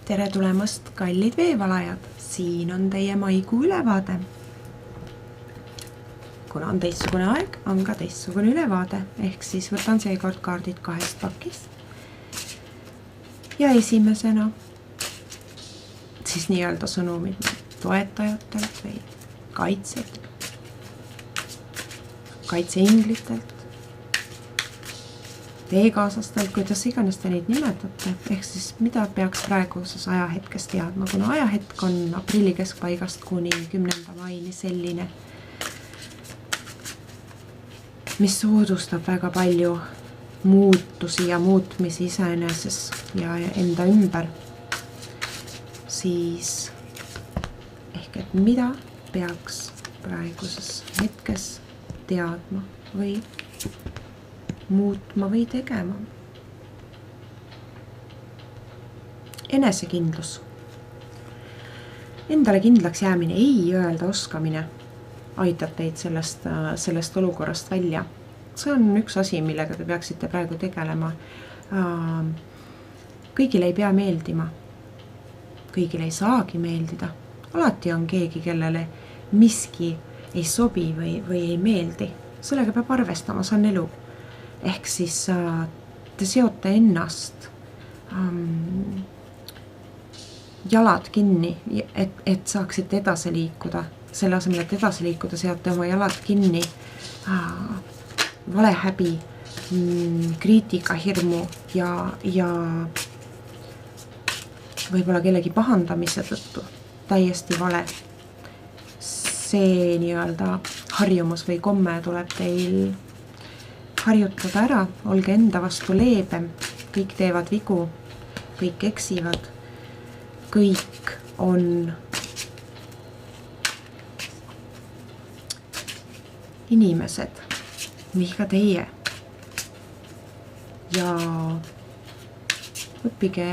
Tere tulemast, kallid veevalajad! Siin on teie maikuu ülevaade. Kuna on teistsugune aeg, on ka teistsugune ülevaade, ehk siis võtan seekord kaardid 2 pakist. Ja esimesena siis nii-öelda sõnumid toetajatelt või kaitseinglitelt, teekaaslastelt, kuidas iganes te neid nimetate, ehk siis mida peaks praeguses ajahetkes teadma, kuna ajahetk on aprilli keskpaigast kuni 10. maini selline, mis soodustab väga palju muutusi ja muutmisi iseeneses ja enda ümber, siis ehk et mida peaks praeguses hetkes teadma või muutma või tegema. Enesekindlus. Endale kindlaks jäämine, ei öelda oskamine aitab teid sellest olukorrast välja. See on üks asi, millega te peaksite praegu tegelema. Kõigile ei pea meeldima. Kõigile ei saagi meeldida. Alati on keegi, kellele miski ei sobi või ei meeldi. Sellega peab arvestama, see on elu. Ehk siis te seote ennast jalad kinni, et saaksite edasi liikuda. Selle asemel, et edasi liikuda, seote oma jalad kinni valehäbi, kriitika, hirmu ja võib-olla kellegi pahandamise tõttu. Täiesti vale. See nii-öelda harjumus või komme tuleb teil harjutada ära, olge enda vastu leebem, kõik teevad vigu, kõik eksivad, kõik on inimesed, nii ka teie. Ja õppige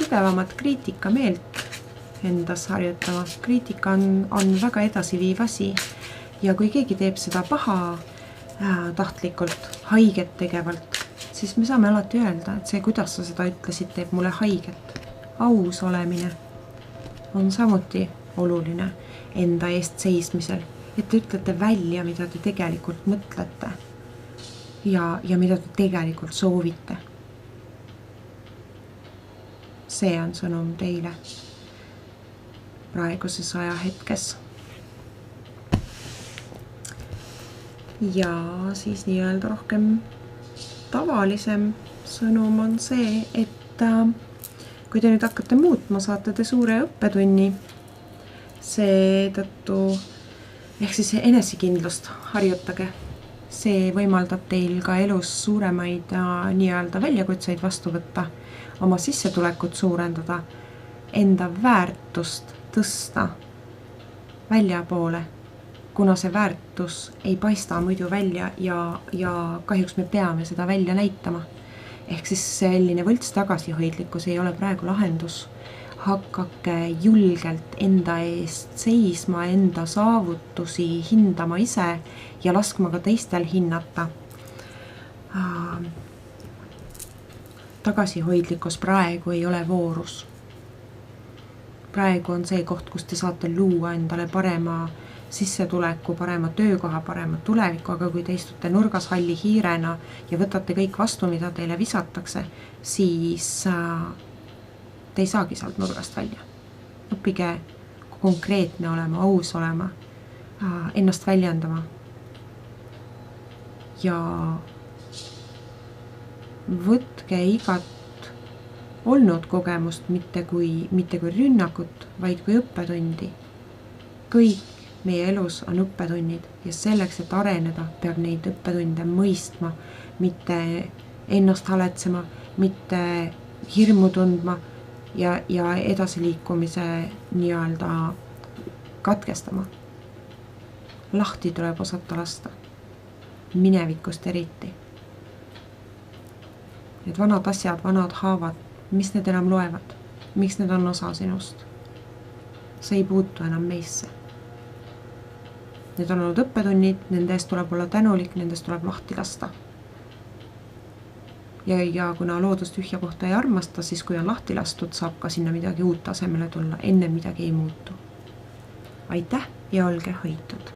tugevamat kriitikameelt endas harjutama. Kriitika on väga edasiviiv asi ja kui keegi teeb seda paha tahtlikult, haiget tegevalt, siis me saame alati öelda, et see, kuidas sa seda ütlesid, teeb mulle haiget. Aus olemine on samuti oluline enda eest seismisel, et te ütlete välja, mida te tegelikult mõtlete ja mida te tegelikult soovite. See on sõnum teile praeguses ajahetkes. Ja siis nii-öelda rohkem tavalisem sõnum on see, et kui te nüüd hakkate muutma, saate te suure õppetunni. Seetõttu ehk siis enesekindlust harjutage. See võimaldab teil ka elus suuremaid nii-öelda väljakutseid vastu võtta, oma sissetulekut suurendada, enda väärtust tõsta väljapoole, kuna see väärtus ei paista muidu välja ja kahjuks me peame seda välja näitama. Ehk siis selline võlts tagasihoidlikkus ei ole praegu lahendus. Hakake julgelt enda eest seisma, enda saavutusi hindama ise ja laskma ka teistel hinnata. Tagasihoidlikkus praegu ei ole voorus. Praegu on see koht, kus te saate luua endale parema sissetuleku, parema töökoha, parema tuleviku, aga kui te istute nurgas halli hiirena ja võtate kõik vastu, mida teile visatakse, siis te ei saagi sealt nurgast välja. Õppige konkreetne olema, aus olema, ennast väljendama ja võtke igat olnud kogemust mitte kui rünnakut, vaid kui õppetundi. Kõik meie elus on õppetunnid ja selleks, et areneda, peab neid õppetunde mõistma, mitte ennast haletsema, mitte hirmu tundma ja edasiliikumise nii-öelda katkestama. Lahti tuleb osata lasta, minevikust eriti. Need vanad asjad, vanad haavad, mis need enam loevad, miks need on osa sinust? See ei puutu enam meisse. Need on olnud õppetunnid, nende eest tuleb olla tänulik, nendest tuleb lahti lasta. ja kuna loodus tühja kohta ei armasta, siis kui on lahti lastud, saab ka sinna midagi uut asemele tulla, enne midagi ei muutu. Aitäh ja olge hoitud!